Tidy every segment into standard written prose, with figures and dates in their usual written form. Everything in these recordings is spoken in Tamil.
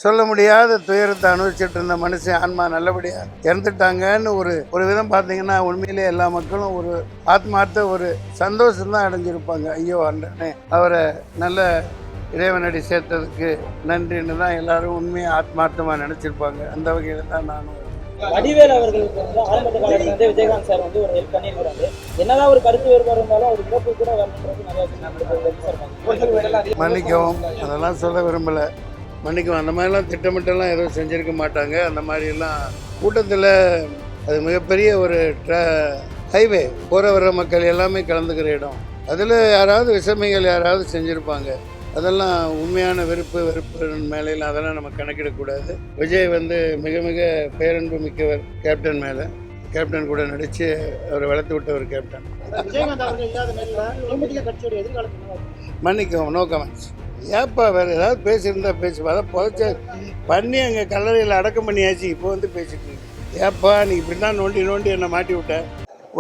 சொல்ல முடியாத துயரத்தை அனுபவிச்சுட்டு இருந்த மனுஷன் ஆன்மா நல்லபடியாக இறந்துட்டாங்கன்னு ஒரு விதம் பார்த்தீங்கன்னா உண்மையிலே எல்லா மக்களும் ஒரு ஆத்மார்த்த ஒரு சந்தோஷம்தான் அடைஞ்சிருப்பாங்க. ஐயோ அண்ணனே அவரை நல்ல இறைவனடி சேர்த்ததுக்கு நன்றின்னு தான் எல்லாரும் உண்மையாக ஆத்மார்த்தமாக நினச்சிருப்பாங்க. அந்த வகையில் தான் நானும் வடிவேல் அவர்களுக்கு வந்து ஆரம்ப காலத்துல வந்து விஜயகாந்த் சார் வந்து ஒரு ஹெல்ப் பண்ணியிருக்கிறாரு. என்னதான் ஒரு கருத்து வேறுபாடு இருந்தாலும் அவர் இறப்பு கூட வரணுன்றது நிறைய மன்னிக்கவும் அதெல்லாம் சொல்ல விரும்பலை. மன்னிக்கவும் அந்த மாதிரிலாம் திட்டமிட்டெல்லாம் எதுவும் செஞ்சுருக்க மாட்டாங்க. அந்த மாதிரிலாம் கூட்டத்தில் அது மிகப்பெரிய ஒரு ஹைவே போகிற வர மக்கள் எல்லாமே கலந்துக்கிற இடம். அதில் யாராவது விசமிகள் யாராவது செஞ்சுருப்பாங்க. அதெல்லாம் உண்மையான வெறுப்பு மேலையில் அதெல்லாம் நம்ம கணக்கிடக்கூடாது. விஜய் வந்து மிக மிக பேரன்பு மிக்கவர் கேப்டன் மேலே. கேப்டன் கூட நடித்து அவரை வளர்த்து விட்ட ஒரு கேப்டன். மன்னிக்கவும், நோ கமெண்ட்ஸ். ஏப்பா வேறு ஏதாவது பேசியிருந்தா பேசுவா. அதை புதைச்ச பண்ணி அங்கே கல்லறையில் அடக்கம் பண்ணியாச்சு. இப்போ வந்து பேசிட்டு இருக்கு. ஏப்பா நீ இப்படி தான் நோண்டி என்னை மாட்டி விட்ட.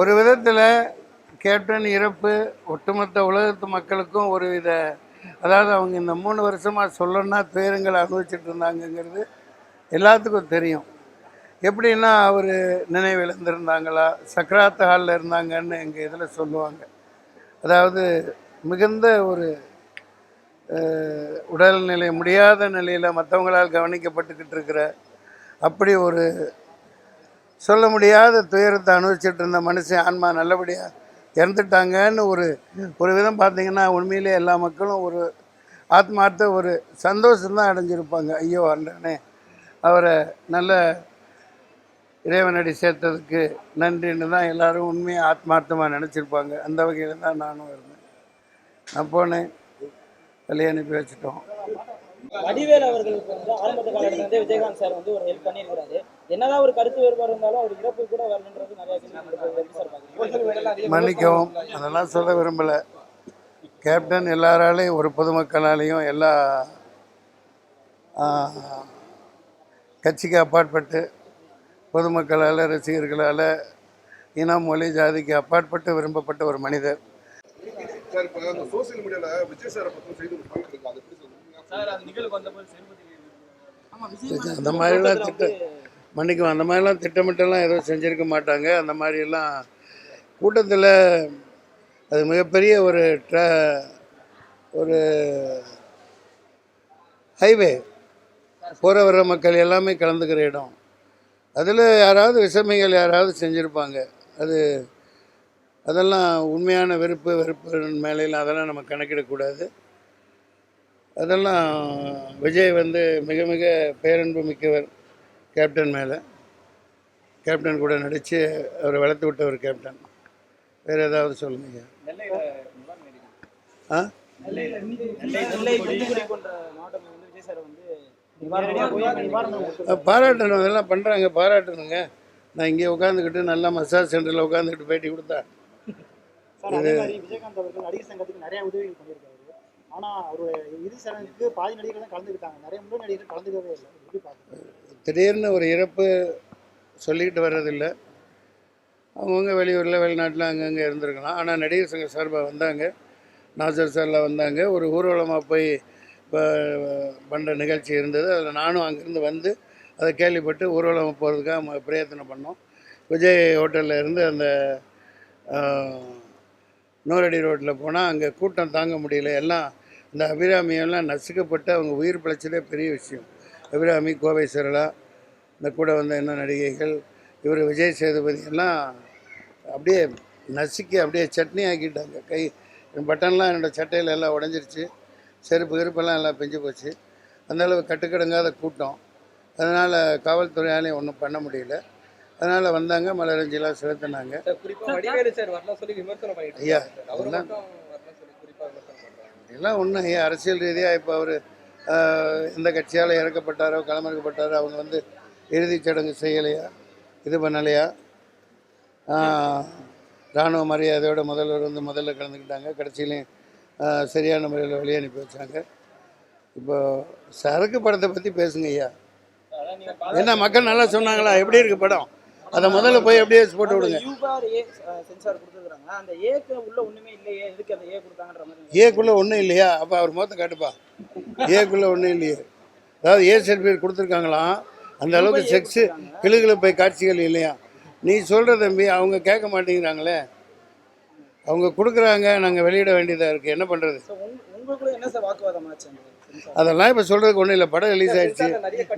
ஒரு விதத்தில் கேப்டன் இறப்பு ஒட்டுமொத்த உலகத்து மக்களுக்கும் ஒரு வித, அதாவது அவங்க இந்த 3 வருஷமாக சொல்லணும்னா துயரங்களை அனுபவிச்சுட்டு இருந்தாங்கங்கிறது எல்லாத்துக்கும் தெரியும். எப்படின்னா அவர் நினைவு இழந்திருந்தாங்களா, சக்கராத்த ஹாலில் இருந்தாங்கன்னு எங்கள் இதில் சொல்லுவாங்க. அதாவது மிகுந்த ஒரு உடல்நிலை முடியாத நிலையில் மற்றவங்களால் கவனிக்கப்பட்டுக்கிட்டு இருக்கிற அப்படி ஒரு சொல்ல முடியாத துயரத்தை அனுபவிச்சுட்டு இருந்த மனுஷன் ஆன்மா நல்லபடியாக இறந்துட்டாங்கன்னு ஒரு விதம் பார்த்தீங்கன்னா உண்மையிலே எல்லா மக்களும் ஒரு ஆத்மார்த்த ஒரு சந்தோஷம்தான் அடைஞ்சிருப்பாங்க. ஐயோ அண்ணனே அவரை நல்ல இறைவனடி சேர்த்ததுக்கு நன்றின்னு தான் எல்லாரும் உண்மையாக ஆத்மார்த்தமாக நினச்சிருப்பாங்க. அந்த வகையில் தான் நானும் இருந்தேன். நான் போனேன், வெளியே அனுப்பி வச்சுட்டோம். வடிவேல் அவர்களுக்கு வந்து ஆரம்ப காலத்துல வந்து விஜயகாந்த் சார் வந்து ஒரு ஹெல்ப் பண்ணியிருக்கிறாரு. என்னதான் ஒரு கருத்து வேறுபாடு இருந்தாலும் அவர் இறப்பு கூட வரணுன்றது நிறைய. மன்னிக்கவும் அதெல்லாம் சொல்ல விரும்பலை. கேப்டன் எல்லாராலையும் ஒரு பொதுமக்களாலேயும் எல்லா கட்சிக்கு அப்பாற்பட்டு பொதுமக்களால் ரசிகர்களால் இனம் மொழி ஜாதிக்கு அப்பாற்பட்டு விரும்பப்பட்ட ஒரு மனிதர். அந்த மாதிரிலாம் மன்னிக்கும் அந்த மாதிரிலாம் திட்டமிட்டெல்லாம் எதுவும் செஞ்சுருக்க மாட்டாங்க. அந்த மாதிரிலாம் கூட்டத்தில் அது மிகப்பெரிய ஒரு ஹைவே போகிற வர மக்கள் எல்லாமே கலந்துக்கிற இடம். அதில் யாராவது விசமிகள் யாராவது செஞ்சுருப்பாங்க. அதெல்லாம் உண்மையான வெறுப்பு மேலையில் அதெல்லாம் நம்ம கணக்கிடக்கூடாது. அதெல்லாம் விஜய் வந்து மிக மிக பேரன்பு மிக்கவர் கேப்டன் மேலே. கேப்டன் கூட நடித்து அவரை வளர்த்து விட்ட ஒரு கேப்டன். வேறு ஏதாவது சொல்லுங்க. பாராட்டணும், அதெல்லாம் பண்ணுறாங்க, பாராட்டணுங்க. நான் இங்கே உட்காந்துக்கிட்டு நல்லா மசாஜ் சென்டரில் உட்காந்துக்கிட்டு பேட்டி கொடுத்தா. விஜயகாந்த் அவர்கள் நடிகர் சங்கத்துக்கு நிறைய உதவிகள் பண்ணியிருக்காரு. ஆனால் அவர் இறுதி சடங்குக்கு பாதி நடிகர்கள் தான் கலந்துக்கிட்டாங்க, நிறைய முழு நடிகர்கள் கலந்துக்கவே இல்லை. திடீர்னு ஒரு இறப்பு சொல்லிக்கிட்டு வர்றதில்லை. அவங்கவுங்க வெளியூரில் வெளிநாட்டில் அங்கங்கே இருந்திருக்கலாம். ஆனால் நடிகர் சங்க சார்பாக வந்தாங்க, நாசர் சார்லாம் வந்தாங்க. ஒரு ஊர்வலமாக போய் பண்ணுற நிகழ்ச்சி இருந்தது. அதில் நானும் அங்கேருந்து வந்து அதை கேள்விப்பட்டு ஊர்வலமாக போகிறதுக்காக பிரயத்தனம் பண்ணோம். விஜய் ஹோட்டலில் இருந்து அந்த நூறடி ரோட்டில் போனால் அங்கே கூட்டம் தாங்க முடியல. எல்லாம் இந்த அபிராமியெல்லாம் நசுக்கப்பட்டு அவங்க உயிர் பிழைச்சதே பெரிய விஷயம். அபிராமி, கோவை சரளா, இந்த கூட வந்த என்ன நடிகைகள், இவர் விஜய் சேதுபதி எல்லாம் அப்படியே நசுக்கி அப்படியே சட்னி ஆக்கிட்டாங்க. பட்டன்லாம் என்னோடய சட்டையில் எல்லாம் உடஞ்சிருச்சு, செருப்பு கிருப்பெல்லாம் எல்லாம் பிஞ்சு போச்சு. அந்தளவு கட்டுக்கடங்காத கூட்டம். அதனால் காவல்துறையாலையும் ஒன்றும் பண்ண முடியல. அதனால் வந்தாங்க, மலரஞ்சிலாம் செலுத்தினாங்க. ஐயா எல்லாம் ஒன்றும் ஐயா அரசியல் ரீதியாக இப்போ அவர் எந்த கட்சியால் இறக்கப்பட்டாரோ களமிறக்கப்பட்டாரோ அவங்க வந்து இறுதிச் சடங்கு செய்யலையா, இது பண்ணலையா. இராணுவ மரியாதையோட முதல்ல கலந்துக்கிட்டாங்க. கடைசியிலையும் சரியான முறையில் வெளியே அனுப்பி வச்சாங்க. இப்போ சரக்கு படத்தை பற்றி பேசுங்க ஐயா. என்ன மக்கள் நல்லா சொன்னாங்களா, எப்படி இருக்குது படம், அதை முதல்ல போய் அப்படியே போட்டு விடுங்க. ஏக்குள்ளே ஒன்றும் இல்லையா? அப்போ அவர் முகத்தை காட்டுப்பா. ஏக்குள்ளே ஒன்றும் இல்லையே. அதாவது ஏ சர்டிஃபிகேட் கொடுத்துருக்காங்களாம், அந்த அளவுக்கு செக்ஸு கிளுகிளுப்பை காட்சிகள் இல்லையா. நீ சொல்கிற தம்பி, அவங்க கேட்க மாட்டேங்கிறாங்களே, அவங்க கொடுக்குறாங்க, நாங்கள் வெளியிட வேண்டியதாக இருக்குது, என்ன பண்ணுறது. உங்களுக்குள்ள என்ன சார் வாக்குவாதம் ஆச்சு அந்த சென்சார்? அதெல்லாம் இப்போ சொல்கிறதுக்கு ஒன்றும் இல்லை, படம் ரிலீஸ் ஆயிடுச்சு,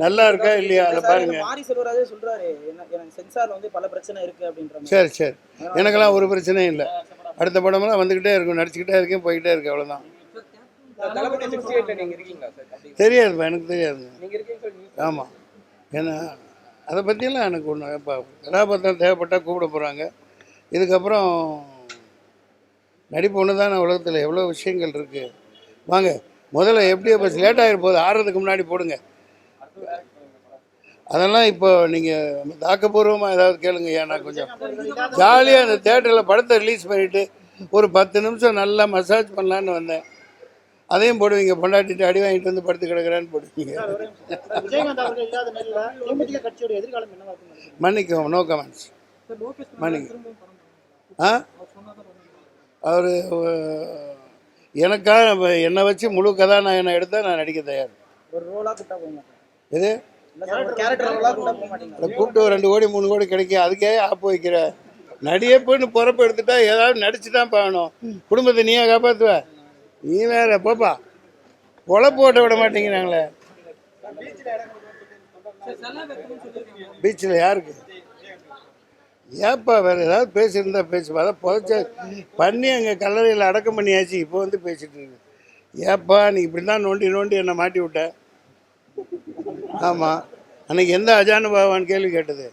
நல்லா இருக்கா இல்லையா அதை பாருங்க. மாரி செல்வராஜே சொல்றாரு எனக்கு சென்சார்ல வந்து பல பிரச்சனை இருக்கு அப்படின்ற மாதிரி. சரி சரி, எனக்கெல்லாம் ஒரு பிரச்சனையும் இல்லை, அடுத்த படமெல்லாம் வந்துக்கிட்டே இருக்கும், நடிச்சுக்கிட்டே இருக்கேன், போய்கிட்டே இருக்கு, அவ்வளோதான். தளபதி 68 நீங்க இருக்கீங்களா சார்? தெரியாதுப்பா, எனக்கு தெரியாதுங்க. நீங்க இருக்கீங்க சார். ஆமாம், ஏன்னா அதை பற்றியெல்லாம் எனக்கு ஒன்று, இப்போ கதாபாத்திரம் தேவைப்பட்டால் கூப்பிட போகிறாங்க. இதுக்கப்புறம் நடிப்பு ஒன்று தானே, உலகத்தில் எவ்வளோ விஷயங்கள் இருக்குது. வாங்க, முதல்ல எப்படியோ பஸ் லேட் ஆகிட போகுது, ஆறுறதுக்கு முன்னாடி போடுங்க. அதெல்லாம் இப்போ நீங்கள் தாக்கப்பூர்வமாக ஏதாவது கேளுங்க. ஏன்னா கொஞ்சம் ஜாலியாக அந்த தேட்டரில் படத்தை ரிலீஸ் பண்ணிவிட்டு ஒரு 10 நிமிஷம் நல்லா மசாஜ் பண்ணலான்னு வந்தேன். அதையும் போடுவீங்க, பொண்டாட்டிட்டு அடி வாங்கிட்டு வந்து படுத்து கிடக்குறான்னு போடுவீங்க. விஜயகாந்த் அவர்கள் இல்லாத நிலையில தேமுதிக கட்சியோட எதிர்காலம் என்னவா இருக்கும்? மன்னிக்கவும், நோ கமெண்ட்ஸ். மன்னிக்க அவர் எனக்காக என்னை வச்சு முழு கதாநாயகனை எடுத்தால் நான் நடிக்க தயார். ஒரு ரோலா கூட்டா போக மாட்டேன். இது கேரக்டர் ரோலா கூட்டா போக மாட்டீங்க. கூப்பிட்டு ஒரு 2 கோடி 3 கோடி கிடைக்கும், அதுக்கே ஆப்பு வைக்கிற நடிகப்புன்னு பொறுப்பு எடுத்துட்டா ஏதாவது நடிச்சு தான் பார்க்கணும். குடும்பத்தை நீயே காப்பாற்றுவ, நீ வேற போப்பா, பொழப்பு ஓட்ட விட மாட்டேங்கிறாங்களே. பீச்சில் யாருக்கு? ஏப்பா வேறு ஏதாவது பேசியிருந்தா பேசுப்பா, அதை புதைச்ச பண்ணி அங்கே கல்லறையில் அடக்கம் பண்ணியாச்சு, இப்போ வந்து பேசிட்டு இருக்கு. ஏப்பா நீ இப்படி தான் நோண்டி நோண்டி என்னை மாட்டி விட்ட. ஆமாம், அன்றைக்கி எந்த அஜானுபாவான்னு கேள்வி கேட்டது,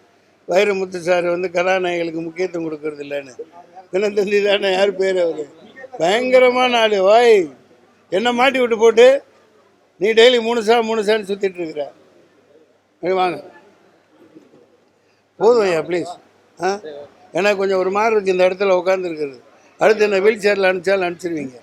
வைரமுத்து சார் வந்து கதாநாயகிகளுக்கு முக்கியத்துவம் கொடுக்கறது இல்லைன்னு. தினத்தந்தி தானே, யார் பேர் அவர், பயங்கரமான ஆள். வாய் என்னை மாட்டி விட்டு போட்டு நீ டெய்லி 3 சான்னு சுற்றிட்டு இருக்கிற. வாங்க போதும் ஐயா ப்ளீஸ். எனக்கு கொஞ்சம் ஒரு மாதிரி இருக்குது இந்த இடத்துல உட்காந்துருக்குறது. அடுத்து என்ன வீல் சேரில் அனுப்பிச்சாலும் அனுப்பிச்சிருவீங்க.